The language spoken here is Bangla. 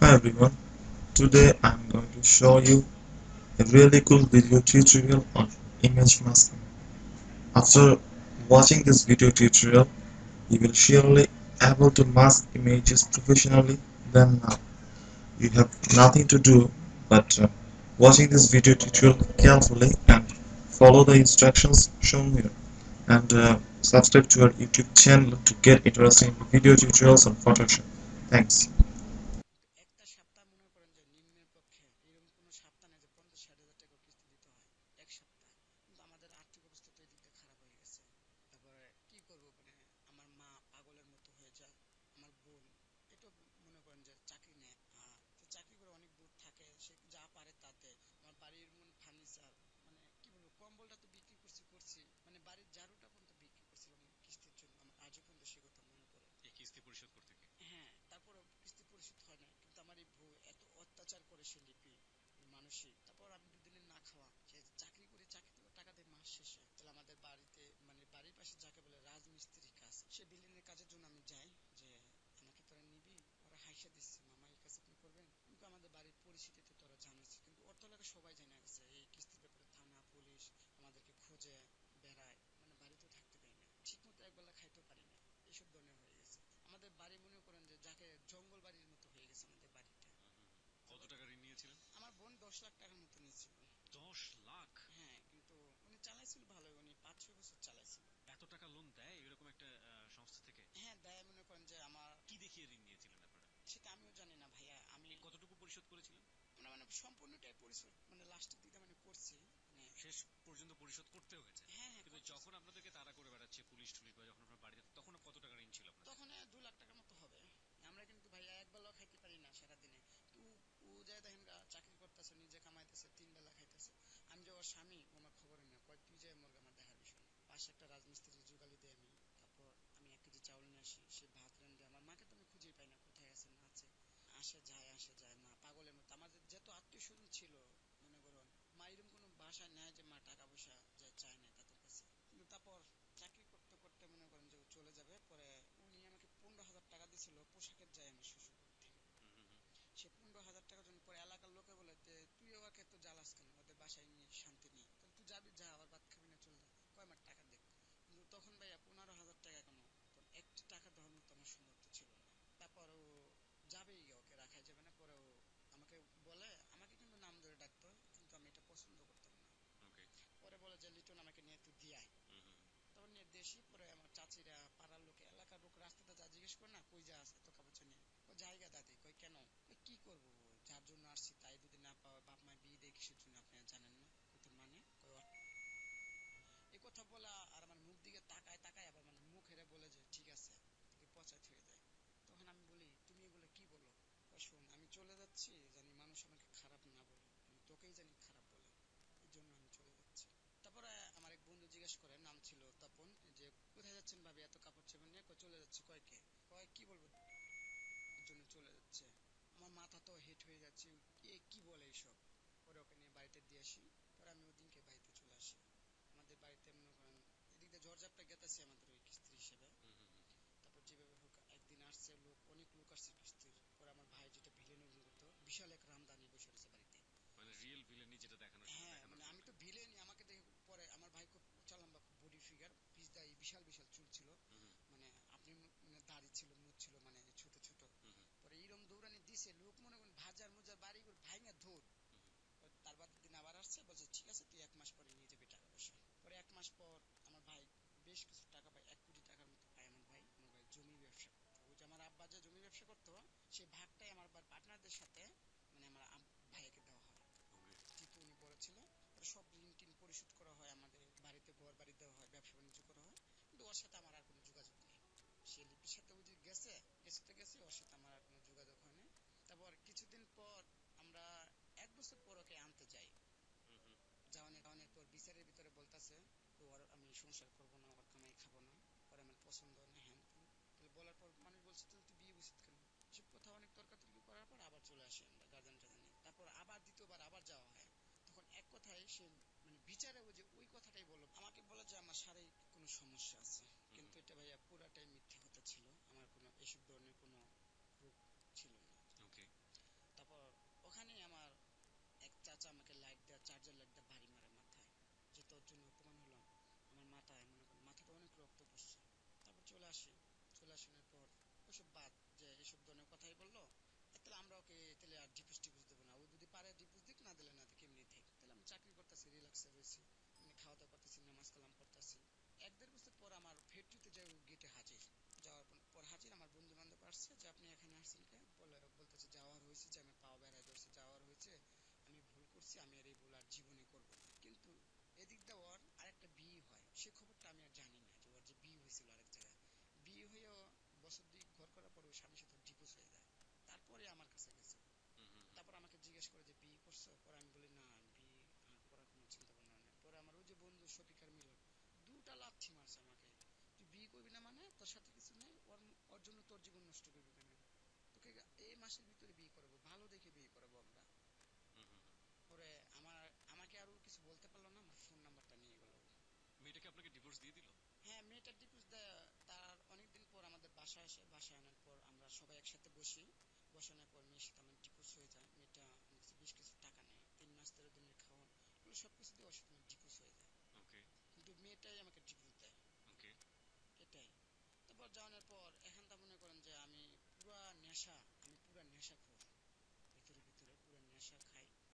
Hi everyone, today I'm going to show you a really cool video tutorial on image masking. After watching this video tutorial, you will surely able to mask images professionally than now. You have nothing to do but watching this video tutorial carefully and follow the instructions shown here. And subscribe to our YouTube channel to get interesting video tutorials on Photoshop. Thanks. একটা সপ্তাহ মনে করেন যে নিম্নের পক্ষে এরকম কোনো সপ্তাহ নেই যে 50-60 হাজার টাকা কিস্তি দিতে হয় এক সপ্তাহ। কিন্তু আমাদের আর্থিক অবস্থা তো এদিক দিয়ে খারাপ হয়ে গেছে। তারপরে কি করব, মানে আমার মা পাগলের মতো হয়ে যায়, আমার বোন এটা মনে করেন যে চাকরি নেয়, তো চাকরি করে অনেক দূর থাকে, সে যা পারে তাতে আমার বাড়ির মনে ফার্নিচার, মানে কি বলবো, কম্বলটা তো বিক্রি করছি, মানে বাড়ির ঝাড়ুটা পর্যন্ত বিক্রি করছিলাম কিস্তির জন্য। আমার আজও পর্যন্ত সে কথা মনে পড়ে। এই কিস্তি পরিশোধ করতে গিয়ে হ্যাঁ, তারপরেও কিস্তি পরিশোধ হয় না, কিন্তু আমার এই বউ এত অত্যাচার করে সে লিপি মানসিক। তারপর আমি দুদিনের না খাওয়া, সে চাকরি করে চাকরি থেকে টাকা দেয় মাস শেষে। তাহলে আমাদের বাড়িতে মানে বাড়ির পাশে যাকে বলে রাজমিস্ত্রি কাজ, সে বিল্ডিং এর কাজের জন্য আমি যাই, যে আমাকে তোরা নিবি? ওরা হাইসা দিচ্ছে, মামা এই কাজ আপনি করবেন? কিন্তু আমাদের বাড়ির পরিস্থিতিতে তোরা জানিস, কিন্তু অর্থ লাগে সবাই জানা গেছে এই কিস্তির ব্যাপারে, থানা পুলিশ আমাদেরকে খুঁজে বেড়ায়, মানে বাড়িতেও থাকতে পারি না, ঠিক মতো একবেলা খাইতেও পারি না, এইসব ধরনের হয়ে গেছে আমাদের বাড়ি। মনে করেন যে যাকে জঙ্গল বাড়ির মতো হয়ে গেছে আমাদের বাড়িটা। কত টাকা ঋণ নিয়েছিলেন? আমার বোন 10 লাখ টাকার মতো নিয়েছিল। 10 লাখ? হ্যাঁ, কিন্তু উনি চালাইছিল ভালো, উনি 5-6 বছর চালাইছিল। এত টাকা লোন দেয় এরকম একটা সংস্থা থেকে? হ্যাঁ দেয়, মনে করেন যে আমার কি দেখিয়ে ঋণ নিয়েছিলেন আপনারা? সেটা আমিও জানি না ভাইয়া। আমি কতটুকু পরিশোধ করেছিলেন? মানে সম্পূর্ণটাই পরিশোধ, মানে লাস্টের দিকে মানে করছি, মানে শেষ পর্যন্ত পরিশোধ করতে হয়েছে? হ্যাঁ হ্যাঁ। কিন্তু যখন আপনাদেরকে তাড়া করে বেড়াচ্ছে পুলিশ টুলিশ, বা যখন আপনার বাড়িতে, তখন কত টাকা ঋণ ছিল আপনার? তখন 2 লাখ টাকার মতো হবে। আমরা কিন্তু ভাইয়া একবেলাও খাইতে পারি না সারাদিনে। ও যায় দেখেন চাকরি করতেছে, নিজে কামাইতেছে, 3 বেলা খাইতেছে। আমি যে ওর স্বামী, ও আমার খবরই না, কয় তুই যায় মর্গে, আমার দেখার বিষয় না। পাশে একটা রাজমিস্ত্রি জোগালি দেয় আমি, তারপর আমি 1 কেজি চাউল নিয়ে আসি, সে ভাত রান্ধে। আমার মাকে তো আমি খুঁজেই পাই না, কোথায় আছে না আছে, আসে যায় মা পাগলের মতো। আমাদের যত আত্মীয় স্বজন ছিল, মনে করুন মা এরকম কোনো বাসায় নেয় যে মা টাকা পয়সা যে চায় না তাদের কাছে। কিন্তু তারপর চাকরি করতে করতে মনে করেন যে ও চলে যাবে, পরে উনি আমাকে 15,000 টাকা দিয়েছিল পোশাকের যায় আমার শ্বশুরবাড়ি থেকে। সে 15,000 টাকার জন্য পরে এলাকার লোকে বলে যে তুই ওকে এত জ্বালাস কেন, ওদের বাসায় নিয়ে শান্তি নেই, তাহলে তুই যাবি, যা, আবার ভাত খাবি না, চল যা। কয় আমার টাকা দেখ। কিন্তু তখন ভাইয়া 15,000 টাকা কেন, তখন একটি টাকা দেওয়ার মতো আমার সামর্থ্য ছিল না। তারপর ও যাবেই, ওকে রাখাই যাবে না। পরে ও আমাকে বলে, আমাকে কিন্তু নাম ধরে ডাকতো, কিন্তু আমি এটা পছন্দ করতাম না। পরে বলে যে লিটন আমাকে নিয়ে তুই দিয়ে আয়। তখন নিয়ে দেশি, পরে আমার চাচিরা, পাড়ার লোকে, এলাকার লোক রাস্তাতে যা জিজ্ঞেস করে না, কই যা এত কাপড় নিয়ে, ওই জায়গা দাদি, কই কেন, ওই কি করবো, যার জন্য আসছি তাই যদি না পাওয়া, বাপ মায় বিয়ে দিয়ে কিসের জন্য আপনারা জানেন না? কই তোর মানে, এই কথা বলা আর আমার মুখ দিকে তাকায় তাকায়, আবার মানে মুখ হেরে বলে যে ঠিক আছে, তোকে পচায় থুয়ে দেয়। তখন আমি বলি তুমি এগুলো কি বলো? শোন, আমি চলে যাচ্ছি, জানি মানুষ আমাকে খারাপ না বলে, কিন্তু তোকেই জানি খারাপ বলে, এই জন্য আমি চলে যাচ্ছি। তারপরে আমার এক বন্ধু জিজ্ঞেস করে, নাম ছিল তপন, যে কোথায় যাচ্ছেন ভাবি এত কাপড় চোপড় নিয়ে? কই চলে যাচ্ছি। কয় কে? কয় কি বলবো, এর জন্য চলে যাচ্ছে। আমার মাথা তো হেট হয়ে যাচ্ছে, এ কি বলে এইসব। পরে ওকে নিয়ে বাড়িতে দিয়ে আসি, পরে আমি ওদিনকে বাড়িতে চলে আসি। আমাদের বাড়িতে মনে করেন এদিক দিয়ে ঝড়ঝাপটা গেতেছে আমাদের ওই কিস্ত্রি হিসেবে। তারপর যেভাবে হোক একদিন আসছে লোক, অনেক লোক আসছে কিস্তির। পরে আমার ভাই যেটা ভিলেন অভিনয় করতো, বিশাল এক রামদানি বসে রয়েছে বাড়িতে, মানে রিয়েল ভিলেনই যেটা দেখানো, হ্যাঁ মানে আমি তো ভিলেনই, আমাকে দেখে। পরে আমার ভাই খুব উঁচা লম্বা, খুব বডি ফিগার, পিস দাড়ি, বিশাল বিশাল চুল ছিল, মানে আপনি মানে দাড়ি ছিল, মুখ ছিল মানে ছোট ছোট। পরে এরম দৌড়ানি দিছে, লোক মনে করেন ভাজার মুজার বাড়ি করে ভাইঙা ধর। তার বাদের দিন আবার আসছে, বলছে ঠিক আছে তুই 1 মাস পরে নিয়ে যাবি টাকা পয়সা। পরে 1 মাস পর আমার ভাই বেশ কিছু টাকা পায়, 1 কোটি টাকার মতো পায়। আমার ভাই জমি ব্যবসা করতো, ওই যে আমার আব্বা যে জমি ব্যবসা করতো, সেই ভাগটাই আমার পার্টনারদের সাথে মানে আমার ভাইকে দেওয়া হয়, যেহেতু উনি বড় ছিল। পরে সব ঋণ টিন পরিশোধ করা হয়, আমাদের বাড়িতে ঘর বাড়ি দেওয়া হয়, ব্যবসা বাণিজ্য করা হয়। কিন্তু ওর সাথে আমার আর কোনো যোগাযোগ নেই। সে লিপির সাথে ওই যে গেছে, ওর সাথে আমার আর কোনো যোগাযোগ হয় না। তারপর কিছুদিন পর আমরা 1 বছর পর ওকে আনতে যাই। যাওয়ানোর পর বিচারের ভিতরে বলতেছে ওর আমি সংসার করবো না, ওর কামাই খাবো না, পরে আমার পছন্দ না, হ্যান ত্যান। তাহলে বলার পর মানুষ বলছে তাহলে তুই বিয়ে বসিত কেন? এসব কথা অনেক তর্কাতর্কি করার পর আবার চলে আসি আমরা গার্জেন টার্জেনে। তারপর আবার দ্বিতীয়বার আবার যাওয়া হয়। তখন এক কথায় সে মানে বিচারে ওই কথাটাই বললো, আমাকে বলে যে আমার শারীরিক কোনো সমস্যা আছে, কিন্তু এটা ভাইয়া পুরাটাই মিথ্যে কথা ছিল, আমার কোনো এসব ধরনের কোনো রোগ ছিল না। আসানোর পর ওসব বাদ, যে এসব ধরনের কথাই বললো, তাহলে আমরা ওকে তাহলে আর ডিভোর্স টিভোর্স দেবো না, ও যদি পারে ডিভোর্স দিক, না দিলে না দিক, এমনি থাক। তাহলে আমি চাকরি করতেছি, রিল্যাক্সে রয়েছি, এমনি খাওয়া দাওয়া করতেছি, নামাজ কালাম পড়তেছি। 1-1.5 বছর পর আমার ফ্যাক্টরিতে যাই গেটে হাজির, যাওয়ার পর হাজির আমার বন্ধু বান্ধব আসছে যে আপনি এখানে আসছেন কে, বলতেছে যাওয়ার হয়েছে, যে আমি পাও বেড়ায় ধরছি, যাওয়ার হয়েছে, আমি ভুল করছি, আমি আর এই ভুল আর জীবনে করব না। কিন্তু এদিক দিয়ে ওর আরেকটা বিয়ে হয়, সে খবরটা আমি আর জানি না যে ওর যে বিয়ে হয়েছিল আরেক জায়গায়। বিয়ে হয়েও বছর 2 ঘর করার পর ওই স্বামীর সাথে ডিভোর্স হয়ে যায়। তারপরে আমার কাছে গেছে, তারপর আমাকে জিজ্ঞেস করে যে বিয়ে করছো, পরে আমি বলি না, আমি বিয়ে আর করার কোনো চিন্তা ভাবনা নেই। পরে আমার ওই যে বন্ধু শফিকার মিলন 2টা লাথি মারছে আমাকে, তুই বিয়ে করবি না মানে তোর সাথে কিছু নেই, ওর জন্য তোর জীবন নষ্ট করবি কেন, তোকে এই মাসের ভিতরে বিয়ে করাবো, ভালো দেখে বিয়ে করাবো আমরা। পরে আমাকে আরো কিছু বলতে পারলো না, আমার ফোন নাম্বারটা নিয়ে গেল। মেয়েটাকে আপনাকে ডিভোর্স দিয়ে দিল? হ্যাঁ, মেয়েটার ডিভোর্স দেয়। তার অনেকদিন পর আমাদের বাসায় আসে, বাসায় আনার পর আমরা সবাই একসাথে বসি, বসানোর পর মেয়ের সাথে আমার ডিভোর্স হয়ে যায়। মেয়েটা আমার কাছে বেশ কিছু টাকা নেয়, 3 মাস 13 দিনের খাওয়ান, এগুলো সবকিছু দিয়ে ওর সাথে আমার ডিভোর্স হয়ে যায়। ওকে। কিন্তু মেয়েটাই আমাকে ডিভোর্স দেয়। ওকে। এটাই। তারপর যাওয়ানোর পর এখন তা মনে করেন যে আমি পুরা নেশা, আমি পুরা নেশা